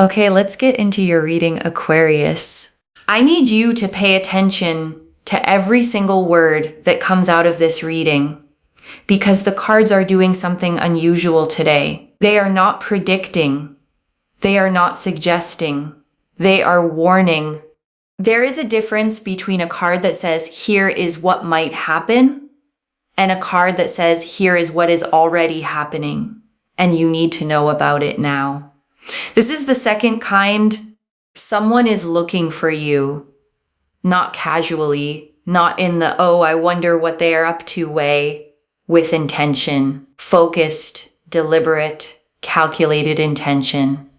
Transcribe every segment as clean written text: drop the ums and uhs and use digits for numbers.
Okay, let's get into your reading, Aquarius. I need you to pay attention to every single word that comes out of this reading because the cards are doing something unusual today. They are not predicting. They are not suggesting. They are warning. There is a difference between a card that says, here is what might happen, and a card that says, here is what is already happening, and you need to know about it now. This is the second kind. Someone is looking for you, not casually, not in the, oh, I wonder what they are up to way, with intention, focused, deliberate, calculated intention.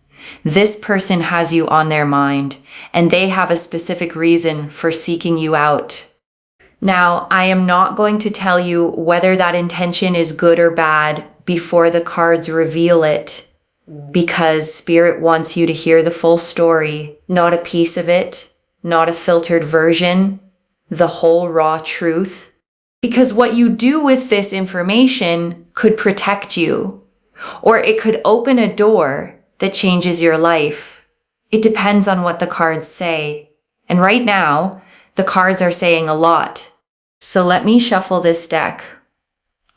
This person has you on their mind, and they have a specific reason for seeking you out. Now, I am not going to tell you whether that intention is good or bad before the cards reveal it, because Spirit wants you to hear the full story, not a piece of it, not a filtered version, the whole raw truth. Because what you do with this information could protect you, or it could open a door that changes your life. It depends on what the cards say. And right now, the cards are saying a lot. So let me shuffle this deck.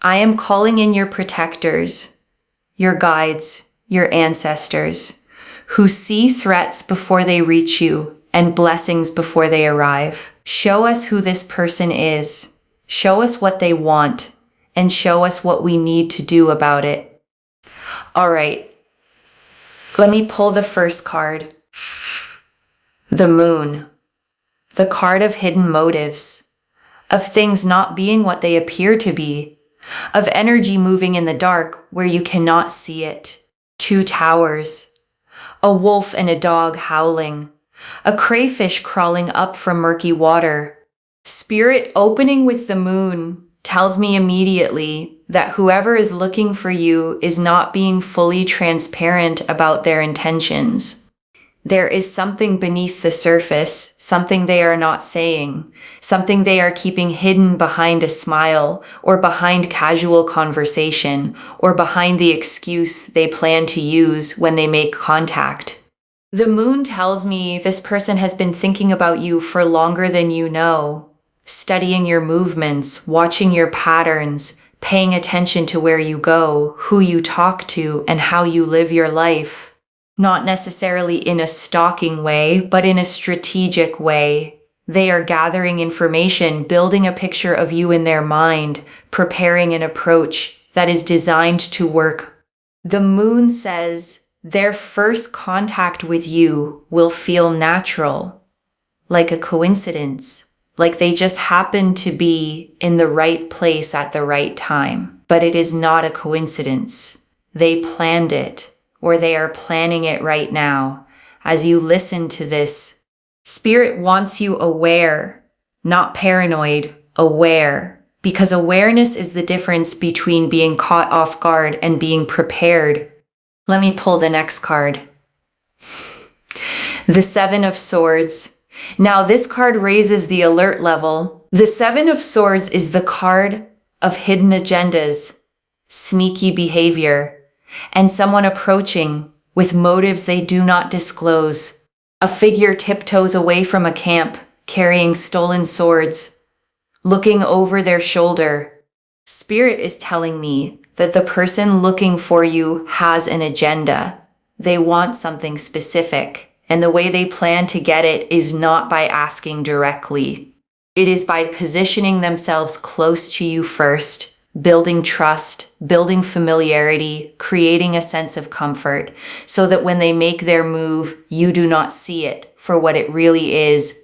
I am calling in your protectors, your guides, your ancestors, who see threats before they reach you and blessings before they arrive. Show us who this person is. Show us what they want, and show us what we need to do about it. All right. Let me pull the first card. The Moon. The card of hidden motives, of things not being what they appear to be, of energy moving in the dark where you cannot see it. Two towers, a wolf and a dog howling, a crayfish crawling up from murky water. Spirit opening with the moon tells me immediately that whoever is looking for you is not being fully transparent about their intentions. There is something beneath the surface, something they are not saying, something they are keeping hidden behind a smile, or behind casual conversation, or behind the excuse they plan to use when they make contact. The moon tells me this person has been thinking about you for longer than you know, studying your movements, watching your patterns, paying attention to where you go, who you talk to, and how you live your life. Not necessarily in a stalking way, but in a strategic way. They are gathering information, building a picture of you in their mind, preparing an approach that is designed to work. The moon says their first contact with you will feel natural, like a coincidence, like they just happen to be in the right place at the right time. But it is not a coincidence. They planned it. Or they are planning it right now. As you listen to this, Spirit wants you aware, not paranoid, aware. Because awareness is the difference between being caught off guard and being prepared. Let me pull the next card. The Seven of Swords. Now this card raises the alert level. The Seven of Swords is the card of hidden agendas, sneaky behavior, and someone approaching with motives they do not disclose. A figure tiptoes away from a camp, carrying stolen swords, looking over their shoulder. Spirit is telling me that the person looking for you has an agenda. They want something specific, and the way they plan to get it is not by asking directly. It is by positioning themselves close to you first, building trust, building familiarity, creating a sense of comfort, so that when they make their move, you do not see it for what it really is.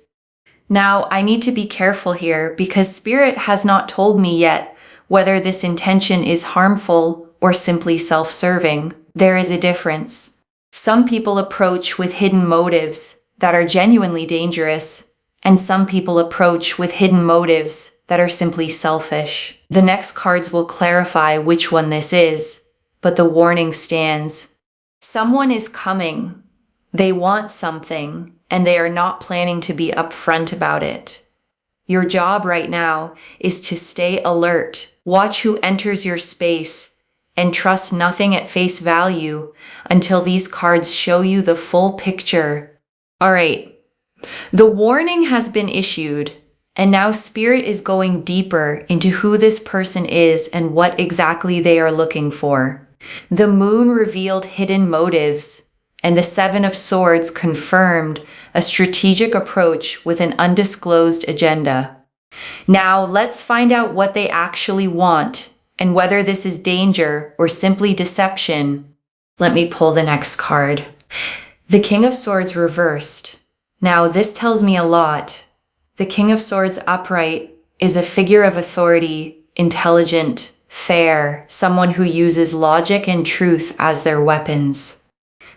Now, I need to be careful here because Spirit has not told me yet whether this intention is harmful or simply self-serving. There is a difference. Some people approach with hidden motives that are genuinely dangerous, and some people approach with hidden motives that are simply selfish. The next cards will clarify which one this is, but the warning stands. Someone is coming. They want something, and they are not planning to be upfront about it. Your job right now is to stay alert, watch who enters your space, and trust nothing at face value until these cards show you the full picture. All right, the warning has been issued, and now Spirit is going deeper into who this person is and what exactly they are looking for. The Moon revealed hidden motives, and the Seven of Swords confirmed a strategic approach with an undisclosed agenda. Now let's find out what they actually want and whether this is danger or simply deception. Let me pull the next card. The King of Swords reversed. Now this tells me a lot. The King of Swords upright is a figure of authority, intelligent, fair, someone who uses logic and truth as their weapons.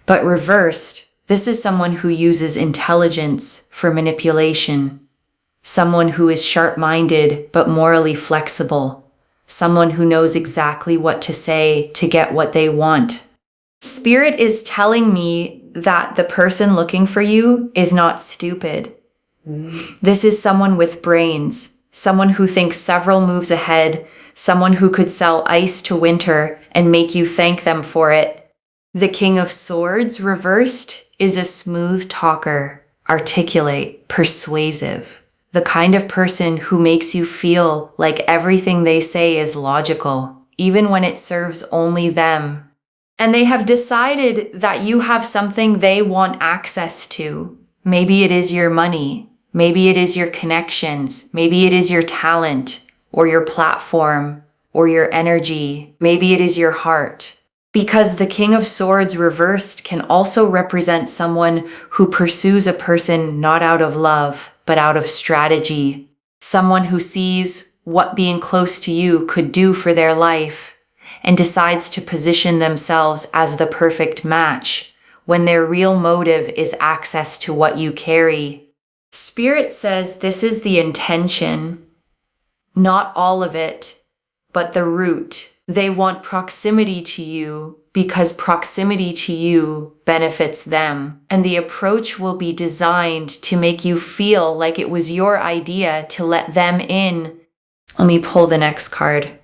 But reversed, this is someone who uses intelligence for manipulation. Someone who is sharp-minded but morally flexible. Someone who knows exactly what to say to get what they want. Spirit is telling me that the person looking for you is not stupid. This is someone with brains, someone who thinks several moves ahead, someone who could sell ice to winter and make you thank them for it. The King of Swords reversed is a smooth talker, articulate, persuasive. The kind of person who makes you feel like everything they say is logical, even when it serves only them. And they have decided that you have something they want access to. Maybe it is your money. Maybe it is your connections. Maybe it is your talent or your platform or your energy. Maybe it is your heart. Because the King of Swords reversed can also represent someone who pursues a person not out of love, but out of strategy. Someone who sees what being close to you could do for their life and decides to position themselves as the perfect match when their real motive is access to what you carry. Spirit says this is the intention, not all of it, but the root. They want proximity to you because proximity to you benefits them, and the approach will be designed to make you feel like it was your idea to let them in. Let me pull the next card.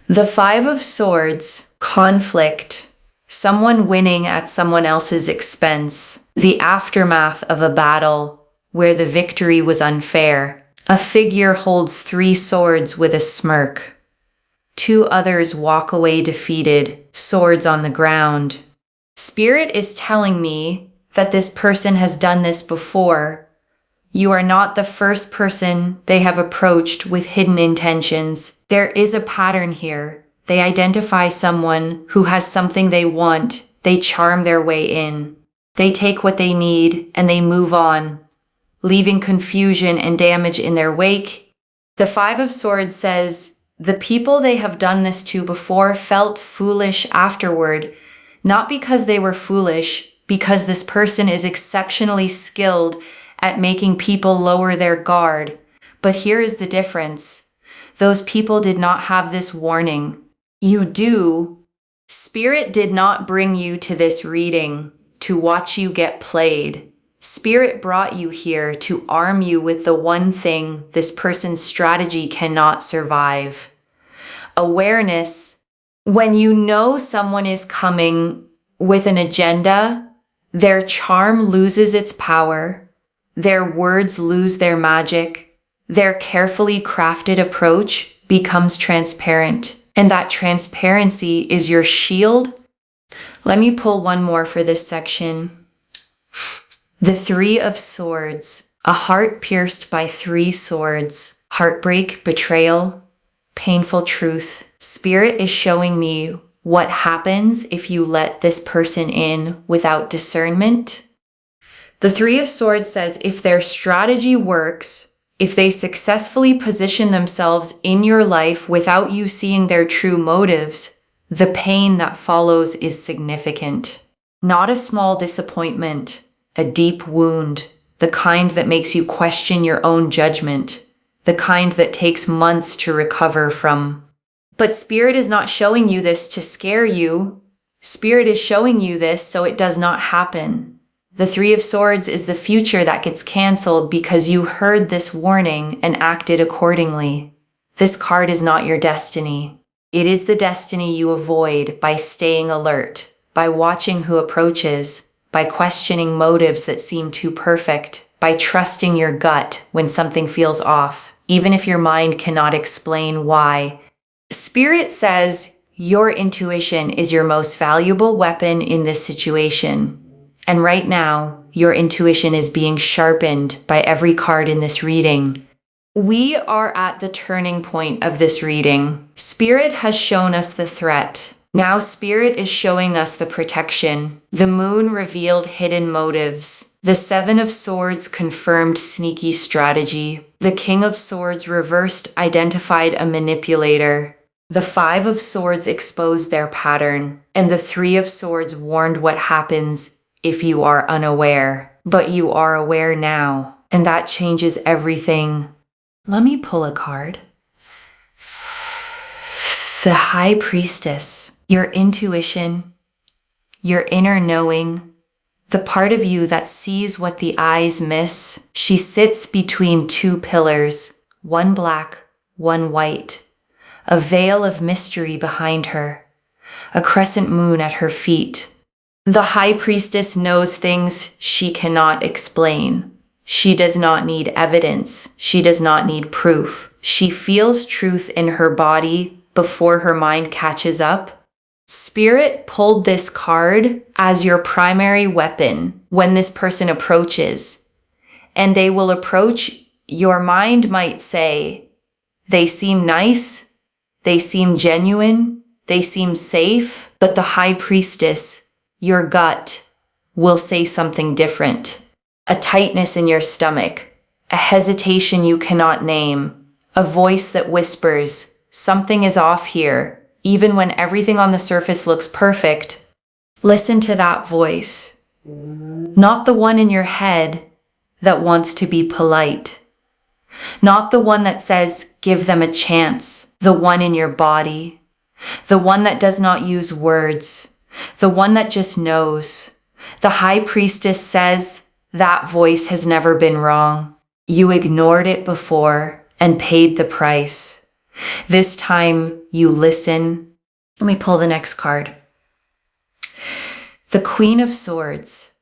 The Five of Swords, conflict, someone winning at someone else's expense, the aftermath of a battle where the victory was unfair. A figure holds 3 swords with a smirk. 2 others walk away defeated, swords on the ground. Spirit is telling me that this person has done this before. You are not the first person they have approached with hidden intentions. There is a pattern here. They identify someone who has something they want. They charm their way in. They take what they need and they move on, leaving confusion and damage in their wake. The Five of Swords says the people they have done this to before felt foolish afterward, not because they were foolish, because this person is exceptionally skilled at making people lower their guard. But here is the difference. Those people did not have this warning. You do. Spirit did not bring you to this reading to watch you get played. Spirit brought you here to arm you with the one thing this person's strategy cannot survive. Awareness. When you know someone is coming with an agenda, their charm loses its power. Their words lose their magic. Their carefully crafted approach becomes transparent, and that transparency is your shield. Let me pull one more for this section. The Three of Swords, a heart pierced by 3 swords, heartbreak, betrayal, painful truth. Spirit is showing me what happens if you let this person in without discernment. The Three of Swords says if their strategy works, if they successfully position themselves in your life without you seeing their true motives, the pain that follows is significant. Not a small disappointment, a deep wound, the kind that makes you question your own judgment, the kind that takes months to recover from. But Spirit is not showing you this to scare you. Spirit is showing you this so it does not happen. The Three of Swords is the future that gets canceled because you heard this warning and acted accordingly. This card is not your destiny. It is the destiny you avoid by staying alert, by watching who approaches, by questioning motives that seem too perfect, by trusting your gut when something feels off, even if your mind cannot explain why. Spirit says your intuition is your most valuable weapon in this situation. And right now, your intuition is being sharpened by every card in this reading. We are at the turning point of this reading. Spirit has shown us the threat. Now Spirit is showing us the protection. The moon revealed hidden motives. The Seven of Swords confirmed sneaky strategy. The King of Swords reversed identified a manipulator. The Five of Swords exposed their pattern. And the Three of Swords warned what happens if you are unaware. But you are aware now, and that changes everything. Let me pull a card. The High Priestess, your intuition, your inner knowing, the part of you that sees what the eyes miss. She sits between two pillars, one black, one white, a veil of mystery behind her, a crescent moon at her feet. The High Priestess knows things she cannot explain. She does not need evidence. She does not need proof. She feels truth in her body before her mind catches up. Spirit pulled this card as your primary weapon when this person approaches. And they will approach, your mind might say, they seem nice, they seem genuine, they seem safe, but the High Priestess, your gut, will say something different. A tightness in your stomach, a hesitation you cannot name, a voice that whispers, something is off here, even when everything on the surface looks perfect. Listen to that voice. Not the one in your head that wants to be polite. Not the one that says, give them a chance. The one in your body. The one that does not use words. The one that just knows. The High Priestess says that voice has never been wrong. You ignored it before and paid the price. This time you listen. Let me pull the next card. The Queen of Swords.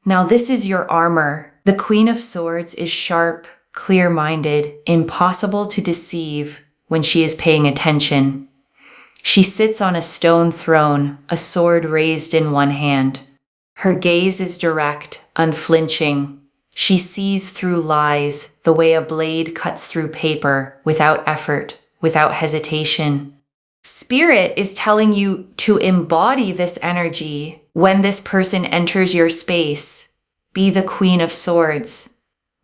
Now this is your armor. The Queen of Swords is sharp, clear-minded, impossible to deceive when she is paying attention. She sits on a stone throne, a sword raised in one hand. Her gaze is direct, unflinching. She sees through lies the way a blade cuts through paper, without effort, without hesitation. Spirit is telling you to embody this energy when this person enters your space. Be the Queen of Swords.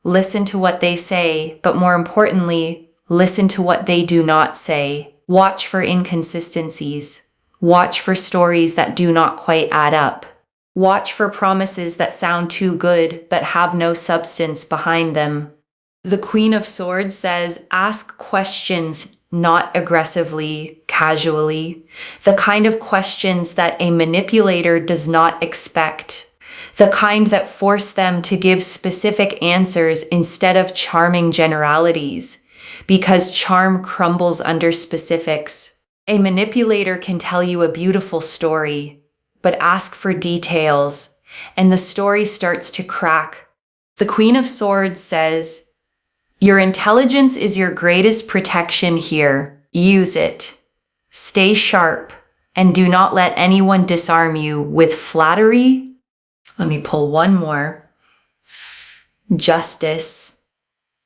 Listen to what they say, but more importantly, listen to what they do not say. Watch for inconsistencies. Watch for stories that do not quite add up. Watch for promises that sound too good but have no substance behind them. The Queen of Swords says, ask questions, not aggressively, casually. The kind of questions that a manipulator does not expect. The kind that force them to give specific answers instead of charming generalities. Because charm crumbles under specifics. A manipulator can tell you a beautiful story, but ask for details, and the story starts to crack. The Queen of Swords says, your intelligence is your greatest protection here. Use it. Stay sharp, and do not let anyone disarm you with flattery. Let me pull one more. Justice.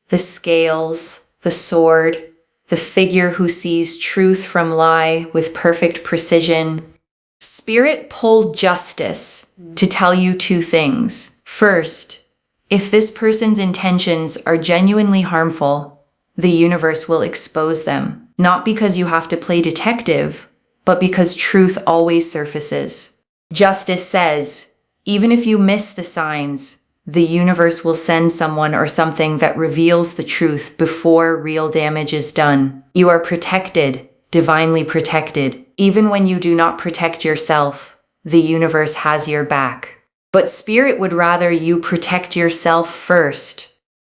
The scales. The sword, the figure who sees truth from lie with perfect precision. Spirit pulled justice to tell you two things. First, if this person's intentions are genuinely harmful, the universe will expose them. Not because you have to play detective, but because truth always surfaces. Justice says, even if you miss the signs, the universe will send someone or something that reveals the truth before real damage is done. You are protected, divinely protected. Even when you do not protect yourself, the universe has your back. But Spirit would rather you protect yourself first.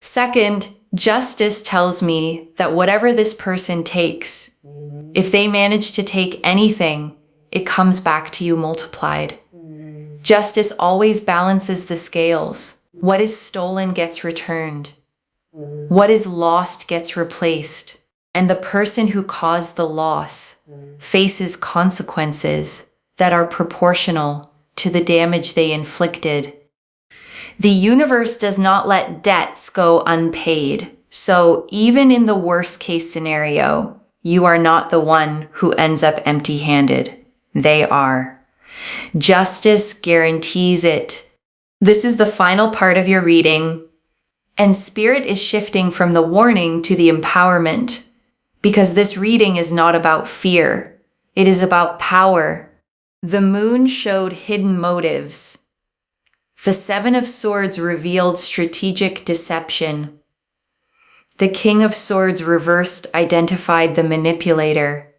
Second, Justice tells me that whatever this person takes, if they manage to take anything, it comes back to you multiplied. Justice always balances the scales. What is stolen gets returned. What is lost gets replaced. And the person who caused the loss faces consequences that are proportional to the damage they inflicted. The universe does not let debts go unpaid. So even in the worst case scenario, you are not the one who ends up empty-handed. They are. Justice guarantees it. This is the final part of your reading, and Spirit is shifting from the warning to the empowerment, because this reading is not about fear. It is about power. The moon showed hidden motives. The Seven of Swords revealed strategic deception. The King of Swords reversed identified the manipulator.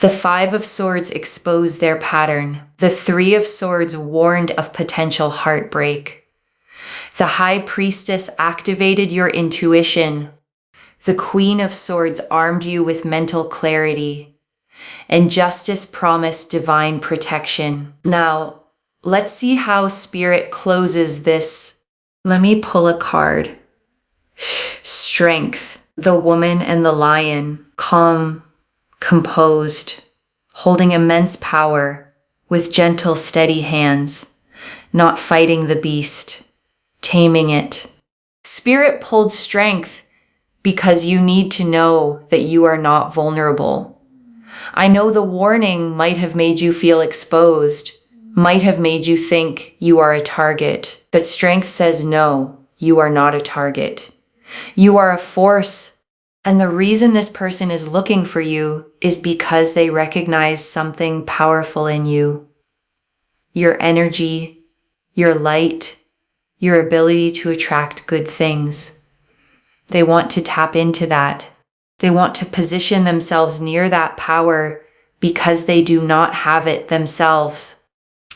The Five of Swords exposed their pattern. The Three of Swords warned of potential heartbreak. The High Priestess activated your intuition. The Queen of Swords armed you with mental clarity. And Justice promised divine protection. Now, let's see how Spirit closes this. Let me pull a card. Strength. The woman and the lion. Calm. Composed, holding immense power, with gentle, steady hands, not fighting the beast, taming it. Spirit pulled strength because you need to know that you are not vulnerable. I know the warning might have made you feel exposed, might have made you think you are a target, but strength says no, you are not a target. You are a force. And the reason this person is looking for you is because they recognize something powerful in you. Your energy, your light, your ability to attract good things. They want to tap into that. They want to position themselves near that power because they do not have it themselves.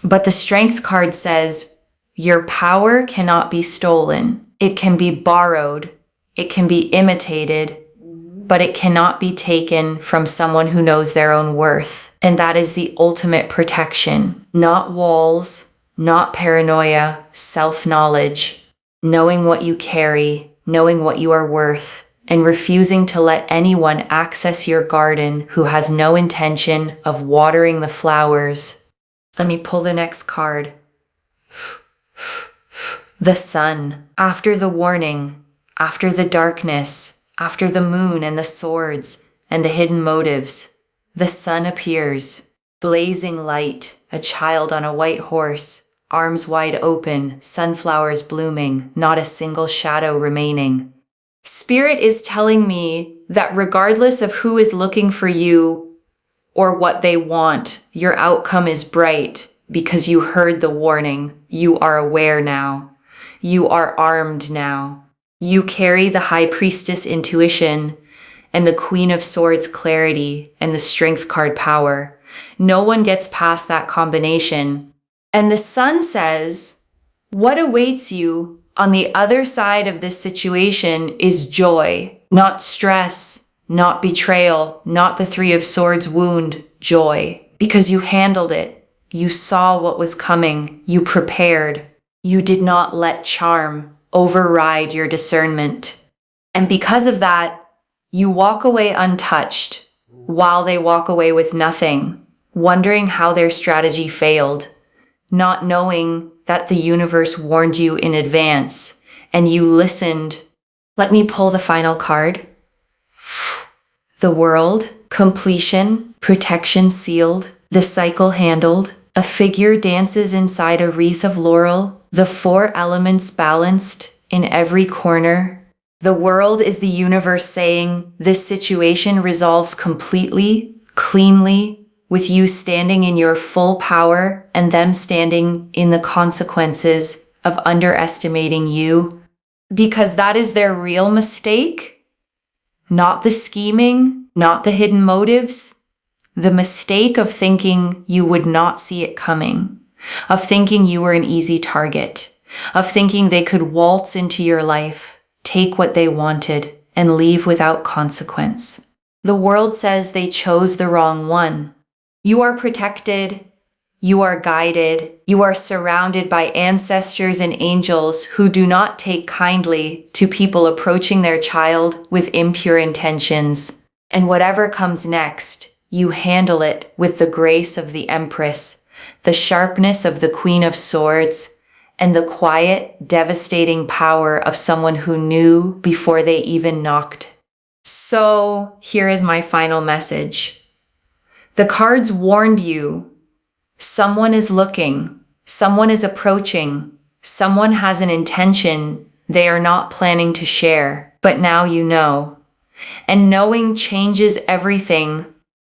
But the Strength card says, your power cannot be stolen. It can be borrowed. It can be imitated. But it cannot be taken from someone who knows their own worth. And that is the ultimate protection. Not walls, not paranoia, self-knowledge. Knowing what you carry, knowing what you are worth, and refusing to let anyone access your garden who has no intention of watering the flowers. Let me pull the next card. The sun. After the warning, after the darkness, after the moon and the swords and the hidden motives, the sun appears, blazing light, a child on a white horse, arms wide open, sunflowers blooming, not a single shadow remaining. Spirit is telling me that regardless of who is looking for you or what they want, your outcome is bright because you heard the warning. You are aware now. You are armed now. You carry the High Priestess intuition and the Queen of Swords clarity and the Strength card power. No one gets past that combination. And the Sun says, what awaits you on the other side of this situation is joy, not stress, not betrayal, not the Three of Swords wound, joy. Because you handled it. You saw what was coming. You prepared. You did not let charm override your discernment. And because of that, you walk away untouched while they walk away with nothing, wondering how their strategy failed, not knowing that the universe warned you in advance and you listened. Let me pull the final card. The World, completion, protection sealed, the cycle handled, a figure dances inside a wreath of laurel, the four elements balanced in every corner. The world is the universe saying this situation resolves completely, cleanly, with you standing in your full power and them standing in the consequences of underestimating you. Because that is their real mistake, not the scheming, not the hidden motives. The mistake of thinking you would not see it coming, of thinking you were an easy target, of thinking they could waltz into your life, take what they wanted, and leave without consequence. The world says they chose the wrong one. You are protected. You are guided. You are surrounded by ancestors and angels who do not take kindly to people approaching their child with impure intentions. And whatever comes next, you handle it with the grace of the Empress, the sharpness of the Queen of Swords, and the quiet, devastating power of someone who knew before they even knocked. So, here is my final message. The cards warned you. Someone is looking. Someone is approaching. Someone has an intention they are not planning to share, but now you know. And knowing changes everything.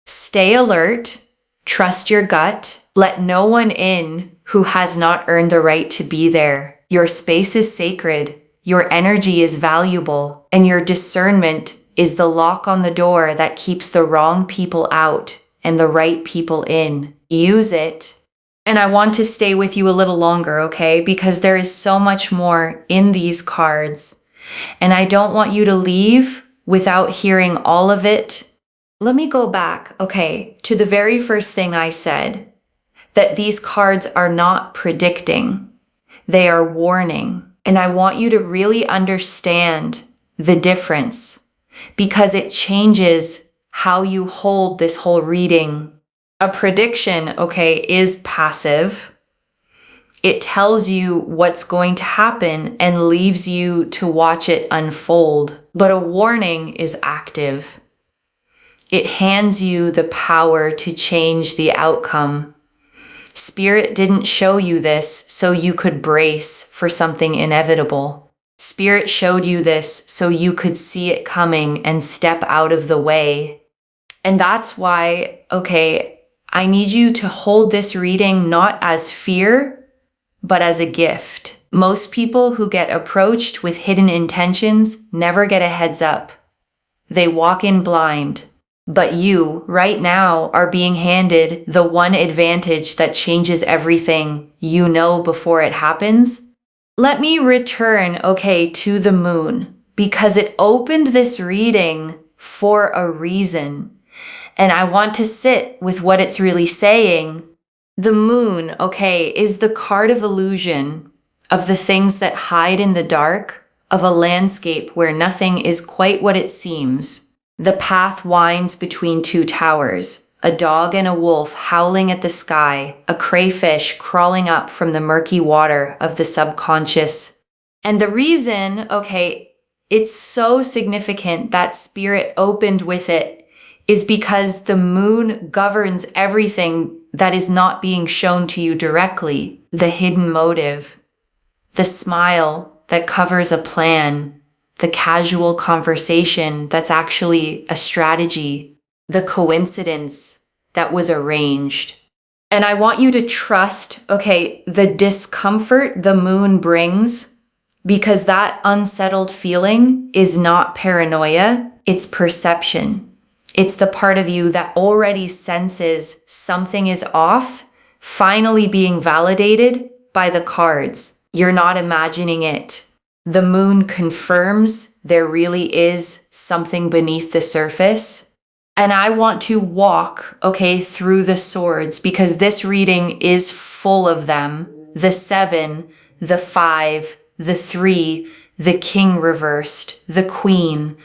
Stay alert. Trust your gut. Let no one in who has not earned the right to be there. Your space is sacred. Your energy is valuable. And your discernment is the lock on the door that keeps the wrong people out and the right people in. Use it. And I want to stay with you a little longer, okay? Because there is so much more in these cards. And I don't want you to leave without hearing all of it. Let me go back, okay, to the very first thing I said. That these cards are not predicting. They are warning. And I want you to really understand the difference because it changes how you hold this whole reading. A prediction, okay, is passive. It tells you what's going to happen and leaves you to watch it unfold. But a warning is active. It hands you the power to change the outcome. Spirit didn't show you this so you could brace for something inevitable. Spirit showed you this so you could see it coming and step out of the way. And that's why, okay, I need you to hold this reading not as fear, but as a gift. Most people who get approached with hidden intentions never get a heads up. They walk in blind. But you, right now, are being handed the one advantage that changes everything you know before it happens. Let me return, okay, to the moon, because it opened this reading for a reason. And I want to sit with what it's really saying. The moon, okay, is the card of illusion, of the things that hide in the dark, of a landscape where nothing is quite what it seems. The path winds between two towers, a dog and a wolf howling at the sky, a crayfish crawling up from the murky water of the subconscious. And the reason, okay, it's so significant that Spirit opened with it is because the moon governs everything that is not being shown to you directly. The hidden motive, the smile that covers a plan, the casual conversation that's actually a strategy, the coincidence that was arranged. And I want you to trust, okay, the discomfort the moon brings, because that unsettled feeling is not paranoia, it's perception. It's the part of you that already senses something is off, finally being validated by the cards. You're not imagining it. The moon confirms there really is something beneath the surface. And I want to walk, okay, through the swords because this reading is full of them. The 7, the 5, the 3, the king reversed, the queen.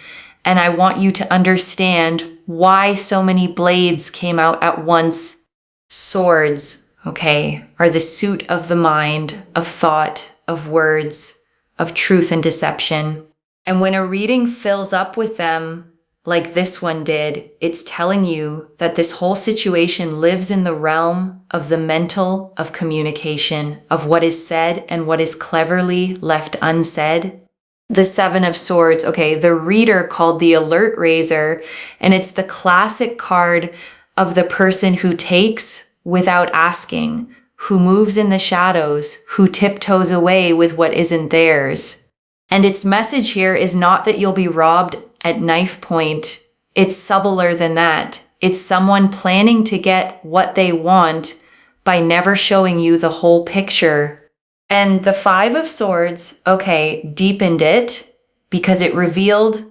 And I want you to understand why so many blades came out at once. Swords, okay, are the suit of the mind, of thought, of words, of truth and deception. And when a reading fills up with them, like this one did, it's telling you that this whole situation lives in the realm of the mental, of communication, of what is said and what is cleverly left unsaid. The 7 of Swords, okay, the reader called the alert raiser, and it's the classic card of the person who takes without asking, who moves in the shadows, who tiptoes away with what isn't theirs. And its message here is not that you'll be robbed at knife point. It's subtler than that. It's someone planning to get what they want by never showing you the whole picture. And the 5 of Swords, okay, deepened it. because it revealed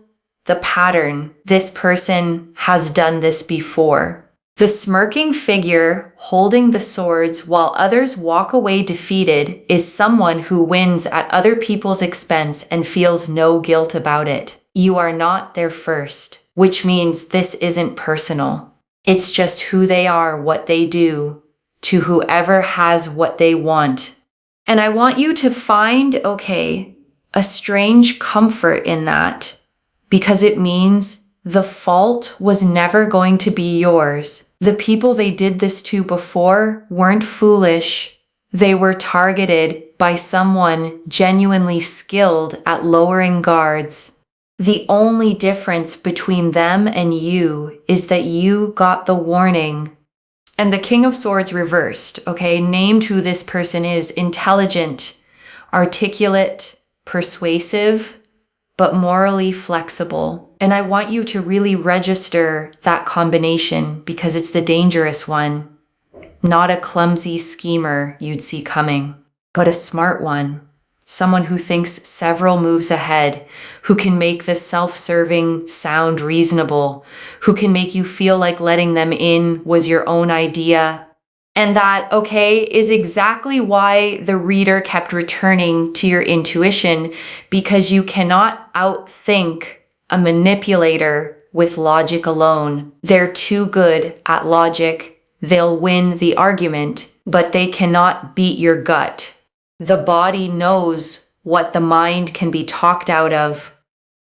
the pattern. This person has done this before. The smirking figure holding the swords while others walk away defeated is someone who wins at other people's expense and feels no guilt about it. You are not their first, which means this isn't personal. It's just who they are, what they do, to whoever has what they want. And I want you to find, a strange comfort in that, because it means the fault was never going to be yours. The people they did this to before weren't foolish. They were targeted by someone genuinely skilled at lowering guards. The only difference between them and you is that you got the warning. And the King of Swords reversed, named who this person is: intelligent, articulate, persuasive, but morally flexible. And I want you to really register that combination because it's the dangerous one. Not a clumsy schemer you'd see coming, but a smart one. Someone who thinks several moves ahead, who can make the self-serving sound reasonable, who can make you feel like letting them in was your own idea. And that, is exactly why the reader kept returning to your intuition, because you cannot outthink a manipulator with logic alone. They're too good at logic. They'll win the argument, but they cannot beat your gut. The body knows what the mind can be talked out of.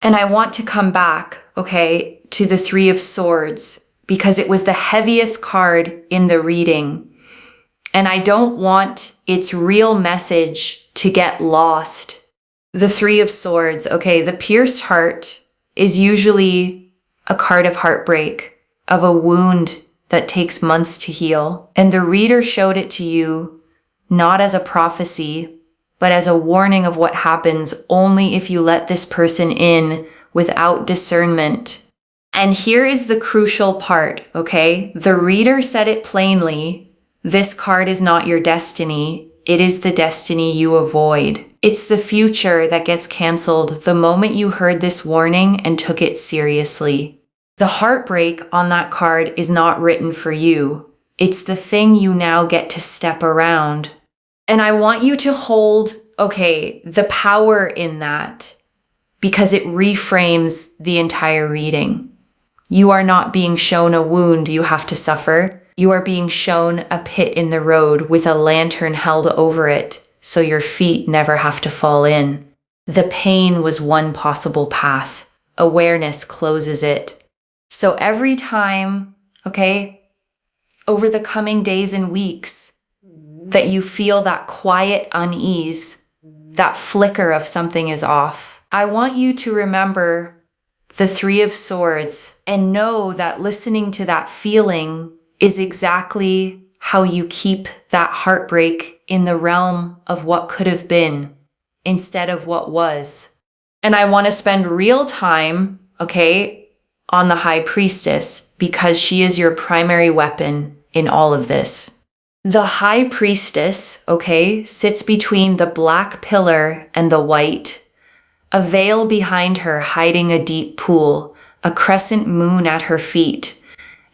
And I want to come back, to the Three of Swords, because it was the heaviest card in the reading. And I don't want its real message to get lost. The Three of Swords, the pierced heart is usually a card of heartbreak, of a wound that takes months to heal. And the reader showed it to you not as a prophecy, but as a warning of what happens only if you let this person in without discernment. And here is the crucial part, The reader said it plainly. This card is not your destiny. It is the destiny you avoid. It's the future that gets canceled the moment you heard this warning and took it seriously. The heartbreak on that card is not written for you. It's the thing you now get to step around. And I want you to hold, the power in that, because it reframes the entire reading. You are not being shown a wound you have to suffer. You are being shown a pit in the road with a lantern held over it, so your feet never have to fall in. The pain was one possible path. Awareness closes it. So every time, over the coming days and weeks, that you feel that quiet unease, that flicker of something is off, I want you to remember the Three of Swords and know that listening to that feeling is exactly how you keep that heartbreak in the realm of what could have been instead of what was. And I want to spend real time, on the High Priestess, because she is your primary weapon in all of this. The High Priestess, sits between the black pillar and the white, a veil behind her hiding a deep pool, a crescent moon at her feet,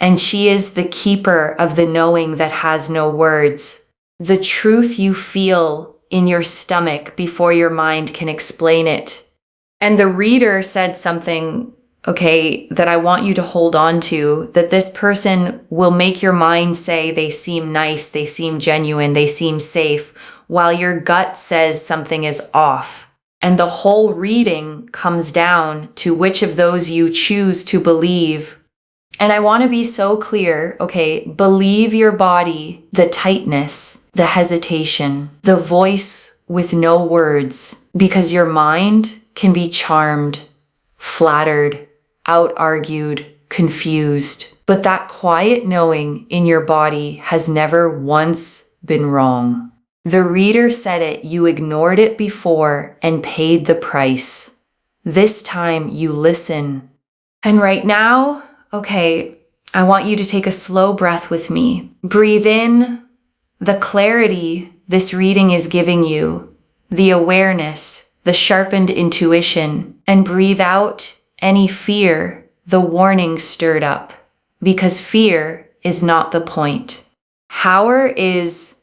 and she is the keeper of the knowing that has no words, the truth you feel in your stomach before your mind can explain it. And the reader said something that I want you to hold on to, that this person will make your mind say they seem nice, they seem genuine, they seem safe, while your gut says something is off. And the whole reading comes down to which of those you choose to believe. And I want to be so clear, believe your body, the tightness, the hesitation, the voice with no words, because your mind can be charmed, flattered, out-argued, confused. But that quiet knowing in your body has never once been wrong. The reader said it, you ignored it before and paid the price. This time you listen. And right now, I want you to take a slow breath with me. Breathe in the clarity this reading is giving you, the awareness, the sharpened intuition, and breathe out any fear the warning stirred up, because fear is not the point. Power is,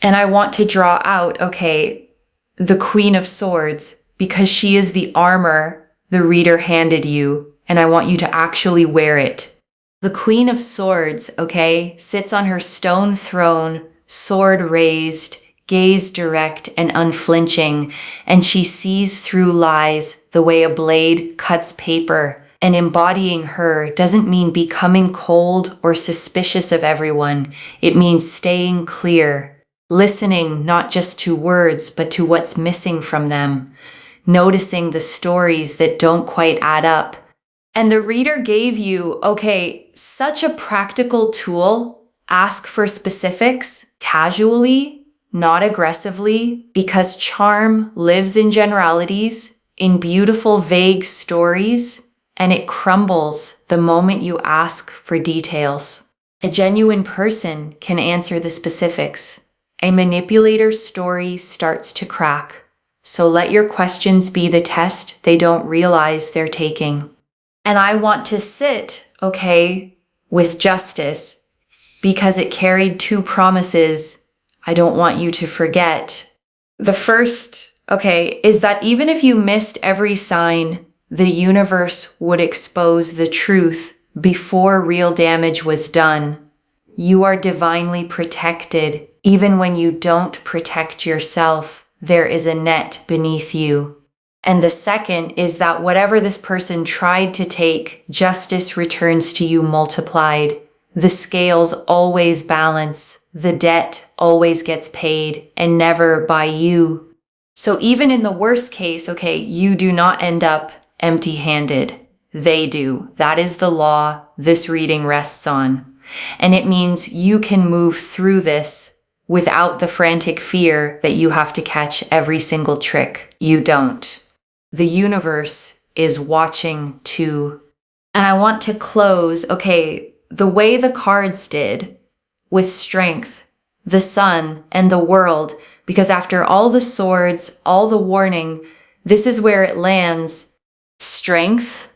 and I want to draw out, the Queen of Swords, because she is the armor the reader handed you, and I want you to actually wear it. The Queen of Swords, sits on her stone throne, sword raised, gaze direct and unflinching, and she sees through lies the way a blade cuts paper. And embodying her doesn't mean becoming cold or suspicious of everyone. It means staying clear, listening not just to words, but to what's missing from them, noticing the stories that don't quite add up. And the reader gave you, such a practical tool. Ask for specifics casually, not aggressively, because charm lives in generalities, in beautiful, vague stories, and it crumbles the moment you ask for details. A genuine person can answer the specifics. A manipulator's story starts to crack. So let your questions be the test they don't realize they're taking. And I want to sit, with justice, because it carried two promises I don't want you to forget. The first, is that even if you missed every sign, the universe would expose the truth before real damage was done. You are divinely protected. Even when you don't protect yourself, there is a net beneath you. And the second is that whatever this person tried to take, justice returns to you multiplied. The scales always balance. The debt always gets paid, and never by you. So even in the worst case, you do not end up empty-handed. They do. That is the law this reading rests on. And it means you can move through this without the frantic fear that you have to catch every single trick. You don't. The universe is watching too. And I want to close, the way the cards did, with strength, the sun, and the world, because after all the swords, all the warning, this is where it lands. Strength,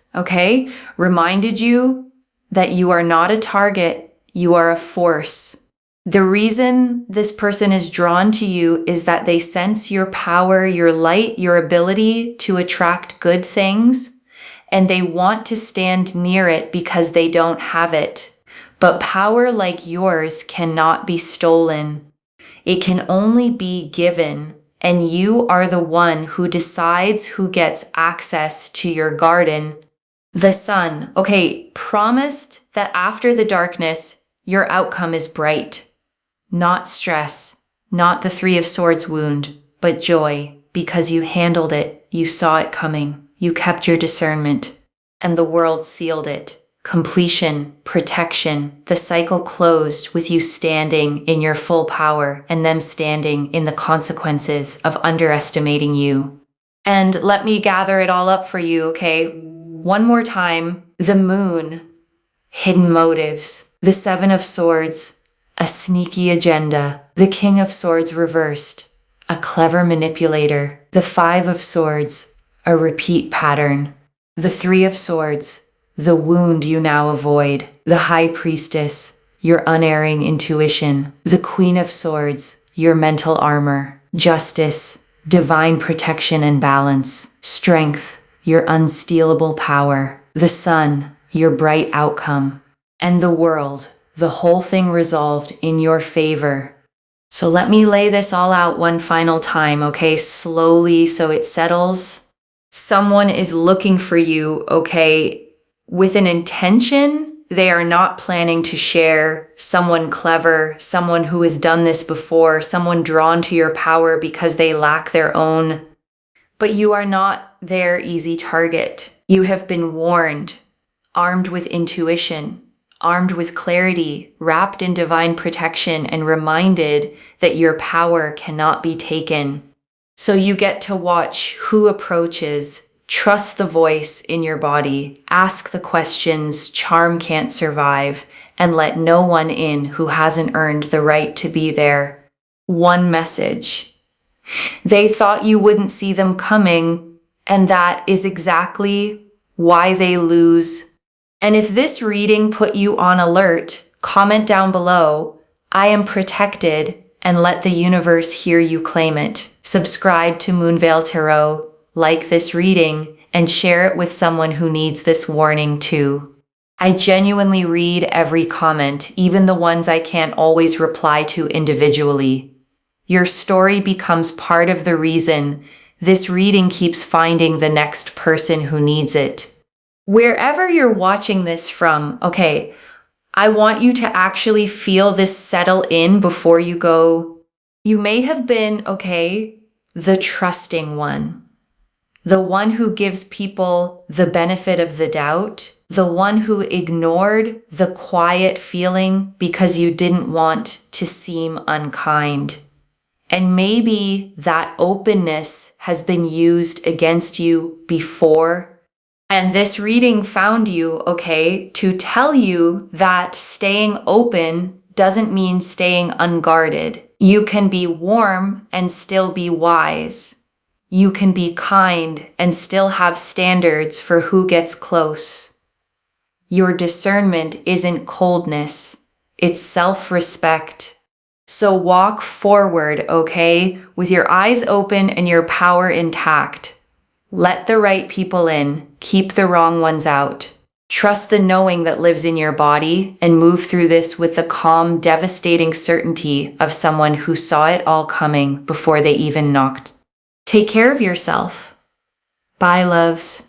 reminded you that you are not a target, you are a force. The reason this person is drawn to you is that they sense your power, your light, your ability to attract good things, and they want to stand near it because they don't have it. But power like yours cannot be stolen. It can only be given, and you are the one who decides who gets access to your garden. The sun, promised that after the darkness, your outcome is bright. Not stress, not the Three of Swords wound, but joy, because you handled it, you saw it coming, you kept your discernment, and the world sealed it. Completion, protection, the cycle closed with you standing in your full power and them standing in the consequences of underestimating you. And let me gather it all up for you, One more time. The moon, hidden motives, the Seven of Swords, a sneaky agenda, the King of Swords reversed, a clever manipulator, the Five of Swords, a repeat pattern, the Three of Swords, the wound you now avoid, the High Priestess, your unerring intuition, the Queen of Swords, your mental armor, justice, divine protection and balance, strength, your unstealable power, the sun, your bright outcome, and the world, the whole thing resolved in your favor. So let me lay this all out one final time, slowly so it settles. Someone is looking for you, with an intention. They are not planning to share. Someone clever, someone who has done this before, someone drawn to your power because they lack their own. But you are not their easy target. You have been warned, armed with intuition, armed with clarity, wrapped in divine protection, and reminded that your power cannot be taken. So you get to watch who approaches. Trust the voice in your body. Ask the questions charm can't survive, and let no one in who hasn't earned the right to be there. One message. They thought you wouldn't see them coming, and that is exactly why they lose. And if this reading put you on alert, comment down below, "I am protected," and let the universe hear you claim it. Subscribe to Moonveil Tarot, like this reading, and share it with someone who needs this warning too. I genuinely read every comment, even the ones I can't always reply to individually. Your story becomes part of the reason this reading keeps finding the next person who needs it. Wherever you're watching this from, okay, I want you to actually feel this settle in before you go. You may have been, okay, the trusting one, the one who gives people the benefit of the doubt, the one who ignored the quiet feeling because you didn't want to seem unkind. And maybe that openness has been used against you before. And this reading found you, okay, to tell you that staying open doesn't mean staying unguarded. You can be warm and still be wise. You can be kind and still have standards for who gets close. Your discernment isn't coldness, it's self-respect. So walk forward, okay, with your eyes open and your power intact. Let the right people in, keep the wrong ones out. Trust the knowing that lives in your body and move through this with the calm, devastating certainty of someone who saw it all coming before they even knocked. Take care of yourself. Bye, loves.